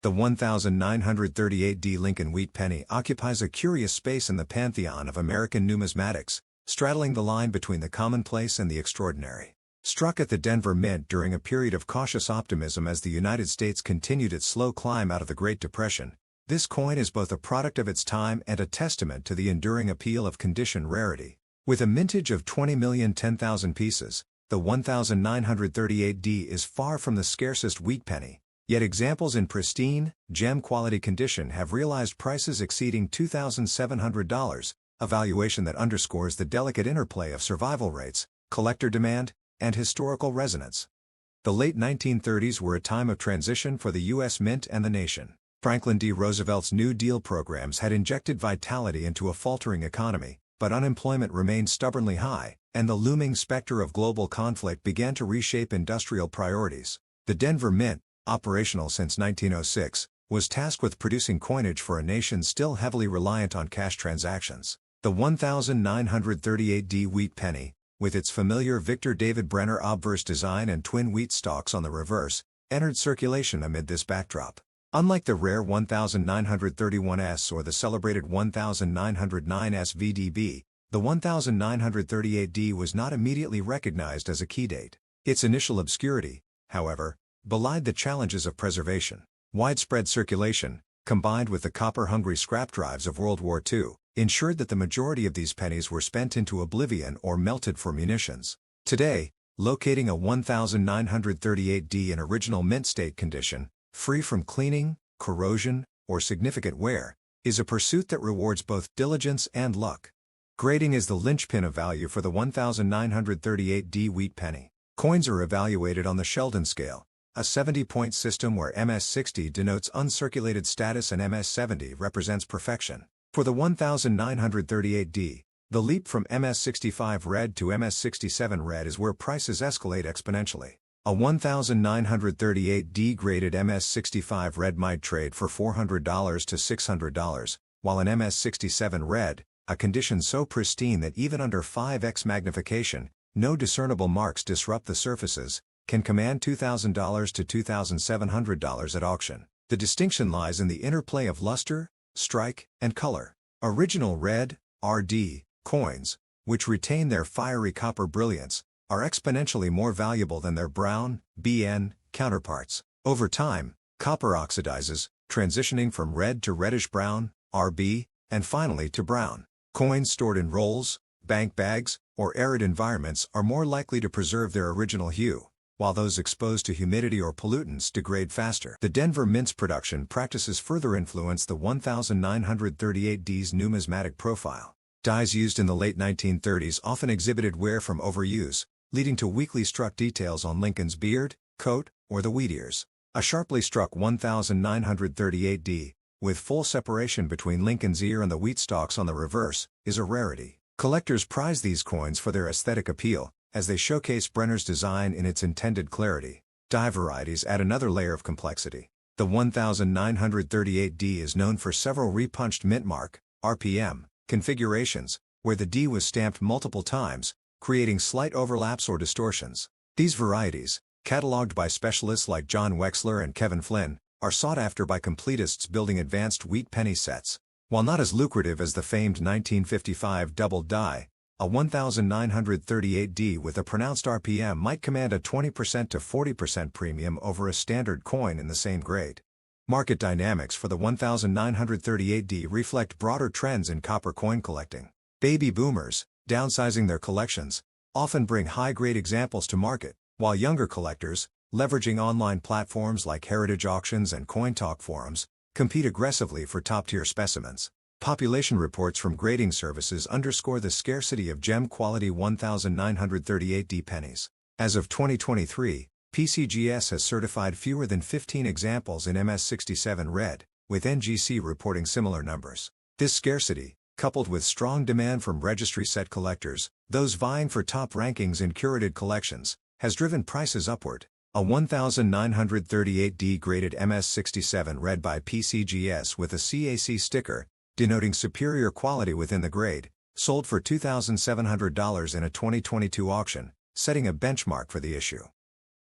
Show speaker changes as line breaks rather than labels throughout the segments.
The 1938D Lincoln Wheat Penny occupies a curious space in the pantheon of American numismatics, straddling the line between the commonplace and the extraordinary. Struck at the Denver Mint during a period of cautious optimism as the United States continued its slow climb out of the Great Depression, this coin is both a product of its time and a testament to the enduring appeal of condition rarity. With a mintage of 20,010,000 pieces, the 1938D is far from the scarcest wheat penny, yet examples in pristine, gem-quality condition have realized prices exceeding $2,700, a valuation that underscores the delicate interplay of survival rates, collector demand, and historical resonance. The late 1930s were a time of transition for the U.S. Mint and the nation. Franklin D. Roosevelt's New Deal programs had injected vitality into a faltering economy, but unemployment remained stubbornly high, and the looming specter of global conflict began to reshape industrial priorities. The Denver Mint, operational since 1906, was tasked with producing coinage for a nation still heavily reliant on cash transactions. The 1938D Wheat Penny, with its familiar Victor David Brenner obverse design and twin wheat stalks on the reverse, entered circulation amid this backdrop. Unlike the rare 1931S or the celebrated 1909S VDB, the 1938D was not immediately recognized as a key date. Its initial obscurity, however, belied the challenges of preservation. Widespread circulation, combined with the copper-hungry scrap drives of World War II, ensured that the majority of these pennies were spent into oblivion or melted for munitions. Today, locating a 1938D in original mint state condition, free from cleaning, corrosion, or significant wear, is a pursuit that rewards both diligence and luck. Grading is the linchpin of value for the 1938D Wheat Penny. Coins are evaluated on the Sheldon scale, a 70-point system where MS60 denotes uncirculated status and MS70 represents perfection. For the 1938D, the leap from MS65 red to MS67 red is where prices escalate exponentially. A 1938D graded MS65 red might trade for $400 to $600, while an MS67 red, a condition so pristine that even under 5x magnification, no discernible marks disrupt the surfaces, can command $2,000 to $2,700 at auction. The distinction lies in the interplay of luster, strike, and color. Original red, RD, coins, which retain their fiery copper brilliance, are exponentially more valuable than their brown, BN, counterparts. Over time, copper oxidizes, transitioning from red to reddish-brown, RB, and finally to brown. Coins stored in rolls, bank bags, or arid environments are more likely to preserve their original hue, while those exposed to humidity or pollutants degrade faster. The Denver Mint's production practices further influence the 1938D's numismatic profile. Dies used in the late 1930s often exhibited wear from overuse, leading to weakly struck details on Lincoln's beard, coat, or the wheat ears. A sharply struck 1938D, with full separation between Lincoln's ear and the wheat stalks on the reverse, is a rarity. Collectors prize these coins for their aesthetic appeal, as they showcase Brenner's design in its intended clarity. Die varieties add another layer of complexity. The 1938D is known for several repunched mint mark, RPM, configurations, where the D was stamped multiple times, creating slight overlaps or distortions. These varieties, cataloged by specialists like John Wexler and Kevin Flynn, are sought after by completists building advanced wheat penny sets. While not as lucrative as the famed 1955 double die, a 1938D with a pronounced RPM might command a 20% to 40% premium over a standard coin in the same grade. Market dynamics for the 1938D reflect broader trends in copper coin collecting. Baby boomers, downsizing their collections, often bring high-grade examples to market, while younger collectors, leveraging online platforms like heritage auctions and coin talk forums, compete aggressively for top-tier specimens. Population reports from grading services underscore the scarcity of gem-quality 1938D pennies. As of 2023, PCGS has certified fewer than 15 examples in MS67 red, with NGC reporting similar numbers. This scarcity, coupled with strong demand from registry set collectors, those vying for top rankings in curated collections, has driven prices upward. A 1938D graded MS67 red by PCGS with a CAC sticker, denoting superior quality within the grade, sold for $2,700 in a 2022 auction, setting a benchmark for the issue.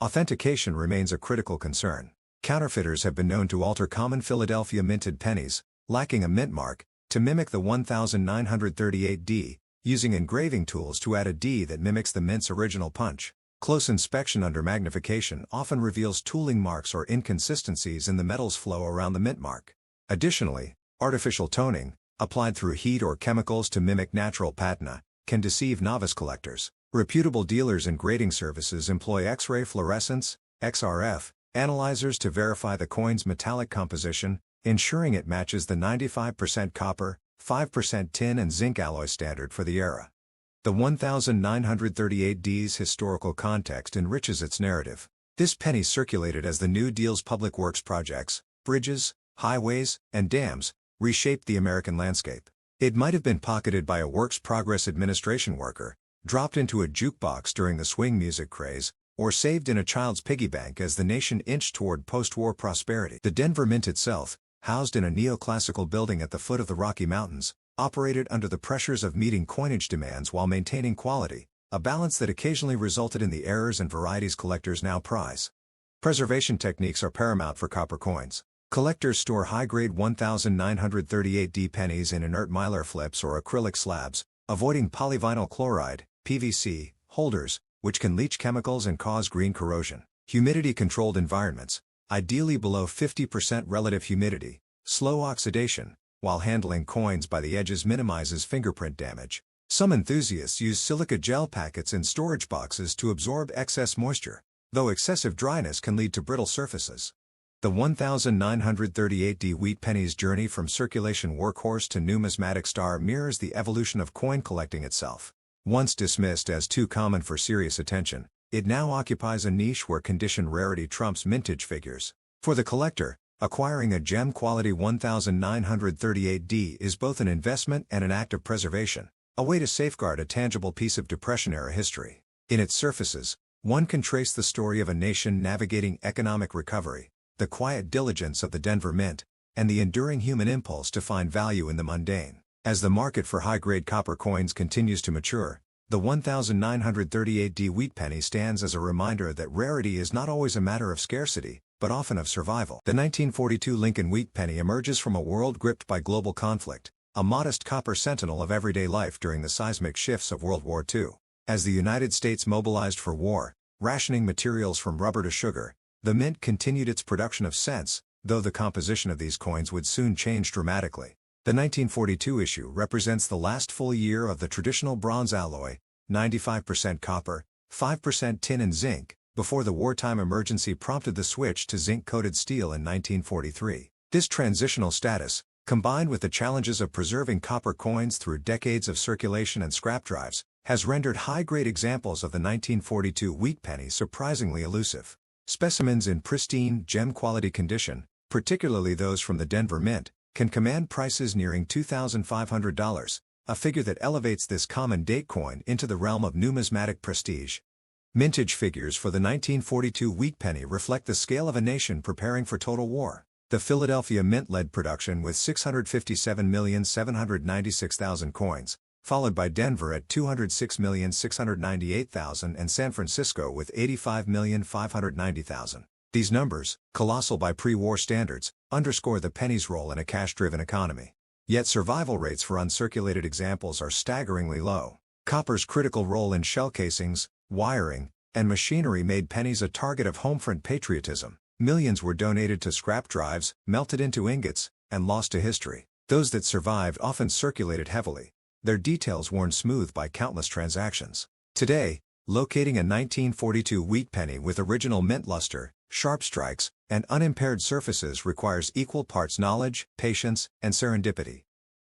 Authentication remains a critical concern. Counterfeiters have been known to alter common Philadelphia minted pennies, lacking a mint mark, to mimic the 1938D, using engraving tools to add a D that mimics the mint's original punch. Close inspection under magnification often reveals tooling marks or inconsistencies in the metal's flow around the mint mark. Additionally, artificial toning, applied through heat or chemicals to mimic natural patina, can deceive novice collectors. Reputable dealers in grading services employ X-ray fluorescence, XRF, analyzers to verify the coin's metallic composition, ensuring it matches the 95% copper, 5% tin and zinc alloy standard for the era. The 1938D's historical context enriches its narrative. This penny circulated as the New Deal's public works projects, bridges, highways, and dams, reshaped the American landscape. It might have been pocketed by a Works Progress Administration worker, dropped into a jukebox during the swing music craze, or saved in a child's piggy bank as the nation inched toward post-war prosperity. The Denver Mint itself, housed in a neoclassical building at the foot of the Rocky Mountains, operated under the pressures of meeting coinage demands while maintaining quality, a balance that occasionally resulted in the errors and varieties collectors now prize. Preservation techniques are paramount for copper coins. Collectors store high-grade 1938D pennies in inert mylar flips or acrylic slabs, avoiding polyvinyl chloride, PVC, holders, which can leach chemicals and cause green corrosion. Humidity-controlled environments, ideally below 50% relative humidity, slow oxidation, while handling coins by the edges minimizes fingerprint damage. Some enthusiasts use silica gel packets in storage boxes to absorb excess moisture, though excessive dryness can lead to brittle surfaces. The 1938D wheat penny's journey from circulation workhorse to numismatic star mirrors the evolution of coin collecting itself. Once dismissed as too common for serious attention, it now occupies a niche where condition rarity trumps mintage figures. For the collector, acquiring a gem-quality 1938D is both an investment and an act of preservation, a way to safeguard a tangible piece of Depression-era history. In its surfaces, one can trace the story of a nation navigating economic recovery, the quiet diligence of the Denver Mint, and the enduring human impulse to find value in the mundane. As the market for high-grade copper coins continues to mature, the 1938D wheat penny stands as a reminder that rarity is not always a matter of scarcity, but often of survival. The 1942 Lincoln wheat penny emerges from a world gripped by global conflict, a modest copper sentinel of everyday life during the seismic shifts of World War II. As the United States mobilized for war, rationing materials from rubber to sugar, the mint continued its production of cents, though the composition of these coins would soon change dramatically. The 1942 issue represents the last full year of the traditional bronze alloy, 95% copper, 5% tin and zinc, before the wartime emergency prompted the switch to zinc-coated steel in 1943. This transitional status, combined with the challenges of preserving copper coins through decades of circulation and scrap drives, has rendered high-grade examples of the 1942 wheat penny surprisingly elusive. Specimens in pristine, gem-quality condition, particularly those from the Denver Mint, can command prices nearing $2,500, a figure that elevates this common date coin into the realm of numismatic prestige. Mintage figures for the 1942 wheat penny reflect the scale of a nation preparing for total war. The Philadelphia Mint led production with 657,796,000 coins, followed by Denver at 206,698,000 and San Francisco with 85,590,000. These numbers, colossal by pre-war standards, underscore the penny's role in a cash-driven economy. Yet survival rates for uncirculated examples are staggeringly low. Copper's critical role in shell casings, wiring, and machinery made pennies a target of homefront patriotism. Millions were donated to scrap drives, melted into ingots, and lost to history. Those that survived often circulated heavily, their details worn smooth by countless transactions. Today, locating a 1942 wheat penny with original mint luster, sharp strikes, and unimpaired surfaces requires equal parts knowledge, patience, and serendipity.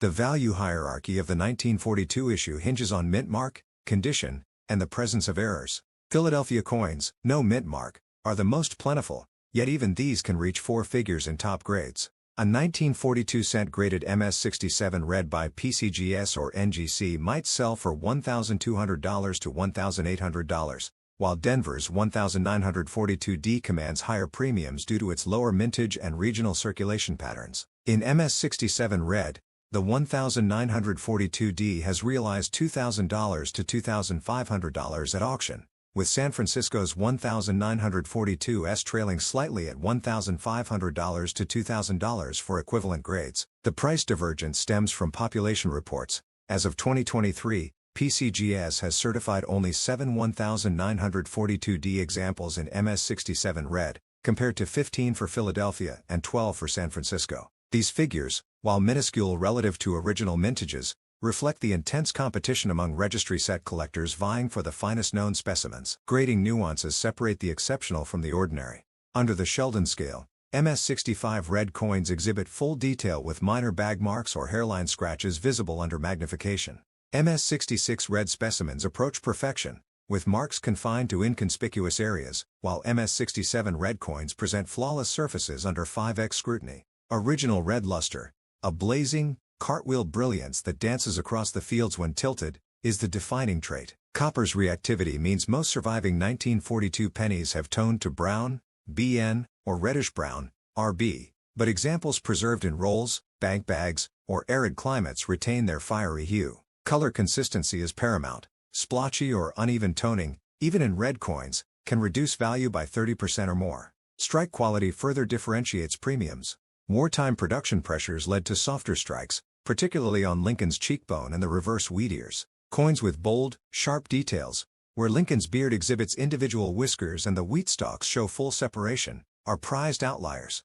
The value hierarchy of the 1942 issue hinges on mint mark, condition, and the presence of errors. Philadelphia coins, no mint mark, are the most plentiful, yet even these can reach four figures in top grades. A 1942 cent graded MS-67 read by PCGS or NGC might sell for $1,200 to $1,800, while Denver's 1942D commands higher premiums due to its lower mintage and regional circulation patterns. In MS-67 red, the 1942D has realized $2,000 to $2,500 at auction, with San Francisco's 1,942s trailing slightly at $1,500 to $2,000 for equivalent grades. The price divergence stems from population reports. As of 2023, PCGS has certified only 7 1,942D examples in MS67 red, compared to 15 for Philadelphia and 12 for San Francisco. These figures, while minuscule relative to original mintages, reflect the intense competition among registry set collectors vying for the finest known specimens. Grading nuances separate the exceptional from the ordinary. Under the Sheldon scale, MS65 red coins exhibit full detail with minor bag marks or hairline scratches visible under magnification. MS66 red specimens approach perfection, with marks confined to inconspicuous areas, while MS67 red coins present flawless surfaces under 5x scrutiny. Original red luster, a blazing, cartwheel brilliance that dances across the fields when tilted, is the defining trait. Copper's reactivity means most surviving 1942 pennies have toned to brown, BN, or reddish-brown, RB, but examples preserved in rolls, bank bags, or arid climates retain their fiery hue. Color consistency is paramount. Splotchy or uneven toning, even in red coins, can reduce value by 30% or more. Strike quality further differentiates premiums. Wartime production pressures led to softer strikes, particularly on Lincoln's cheekbone and the reverse wheat ears. Coins with bold, sharp details, where Lincoln's beard exhibits individual whiskers and the wheat stalks show full separation, are prized outliers.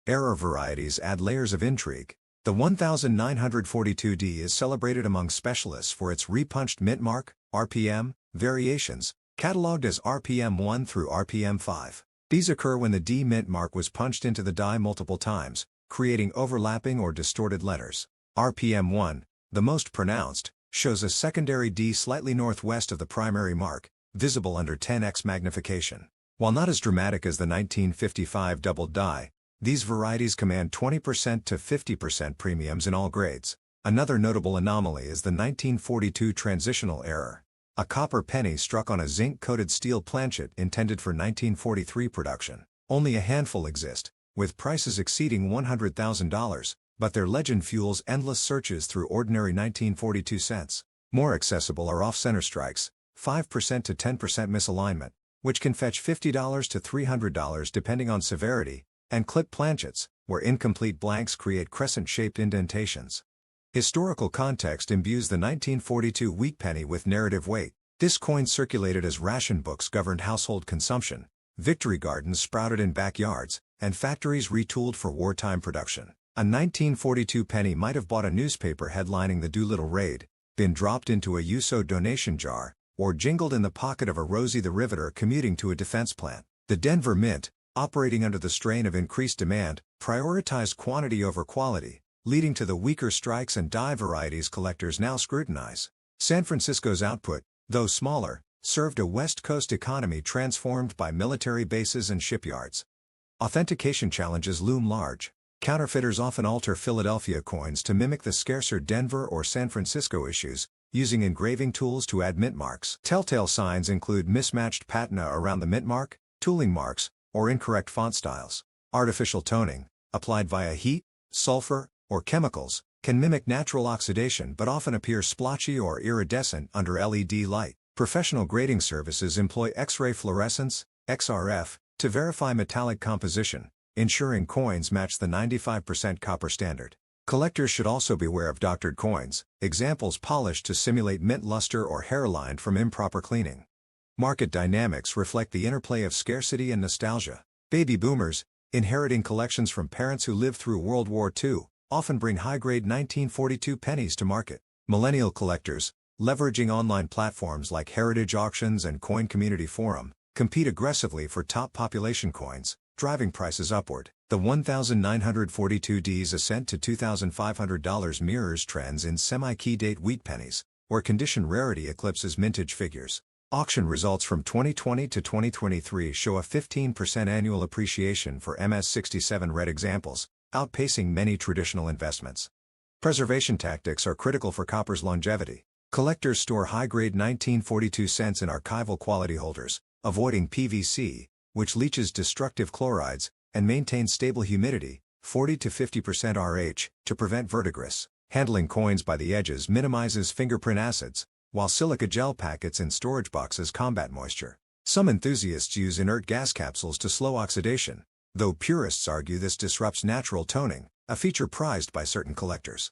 Error varieties add layers of intrigue. The 1942D is celebrated among specialists for its repunched mint mark, RPM, variations, catalogued as RPM 1 through RPM 5. These occur when the D mint mark was punched into the die multiple times, creating overlapping or distorted letters. RPM 1, the most pronounced, shows a secondary D slightly northwest of the primary mark, visible under 10x magnification. While not as dramatic as the 1955 doubled die, these varieties command 20% to 50% premiums in all grades. Another notable anomaly is the 1942 transitional error, a copper penny struck on a zinc-coated steel planchet intended for 1943 production. Only a handful exist, with prices exceeding $100,000, but their legend fuels endless searches through ordinary 1942 cents. More accessible are off-center strikes, 5% to 10% misalignment, which can fetch $50 to $300 depending on severity, and clip planchets, where incomplete blanks create crescent-shaped indentations. Historical context imbues the 1942 wheat penny with narrative weight. This coin circulated as ration books governed household consumption, victory gardens sprouted in backyards, and factories retooled for wartime production. A 1942 penny might have bought a newspaper headlining the Doolittle Raid, been dropped into a USO donation jar, or jingled in the pocket of a Rosie the Riveter commuting to a defense plant. The Denver Mint, operating under the strain of increased demand, prioritized quantity over quality, leading to the weaker strikes and die varieties collectors now scrutinize. San Francisco's output, though smaller, served a West Coast economy transformed by military bases and shipyards. Authentication challenges loom large. Counterfeiters often alter Philadelphia coins to mimic the scarcer Denver or San Francisco issues, using engraving tools to add mint marks. Telltale signs include mismatched patina around the mint mark, tooling marks, or incorrect font styles. Artificial toning, applied via heat, sulfur, or chemicals, can mimic natural oxidation but often appear splotchy or iridescent under LED light. Professional grading services employ X-ray fluorescence, XRF, to verify metallic composition, ensuring coins match the 95% copper standard. Collectors should also beware of doctored coins, examples polished to simulate mint luster or hairline from improper cleaning. Market dynamics reflect the interplay of scarcity and nostalgia. Baby boomers, inheriting collections from parents who lived through World War II, often bring high-grade 1942 pennies to market. Millennial collectors, leveraging online platforms like Heritage Auctions and Coin Community Forum, compete aggressively for top population coins, driving prices upward. The 1942D's ascent to $2,500 mirrors trends in semi-key date wheat pennies, where condition rarity eclipses mintage figures. Auction results from 2020 to 2023 show a 15% annual appreciation for MS67 red examples, outpacing many traditional investments. Preservation tactics are critical for copper's longevity. Collectors store high-grade 1942 cents in archival quality holders, avoiding PVC, which leaches destructive chlorides, and maintains stable humidity, 40 to 50% RH, to prevent verdigris. Handling coins by the edges minimizes fingerprint acids, while silica gel packets in storage boxes combat moisture. Some enthusiasts use inert gas capsules to slow oxidation, though purists argue this disrupts natural toning, a feature prized by certain collectors.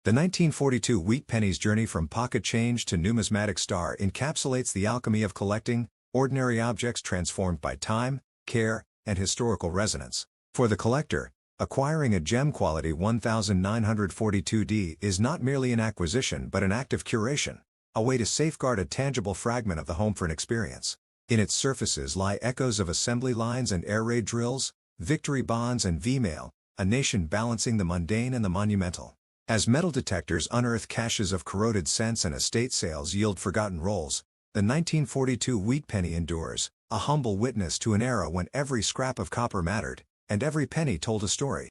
The 1942 wheat penny's journey from pocket change to numismatic star encapsulates the alchemy of collecting, ordinary objects transformed by time, care, and historical resonance. For the collector, acquiring a gem-quality 1942D is not merely an acquisition but an act of curation, a way to safeguard a tangible fragment of the home for an experience. In its surfaces lie echoes of assembly lines and air raid drills, victory bonds and V-mail, a nation balancing the mundane and the monumental. As metal detectors unearth caches of corroded cents and estate sales yield forgotten rolls, the 1942 wheat penny endures, a humble witness to an era when every scrap of copper mattered, and every penny told a story.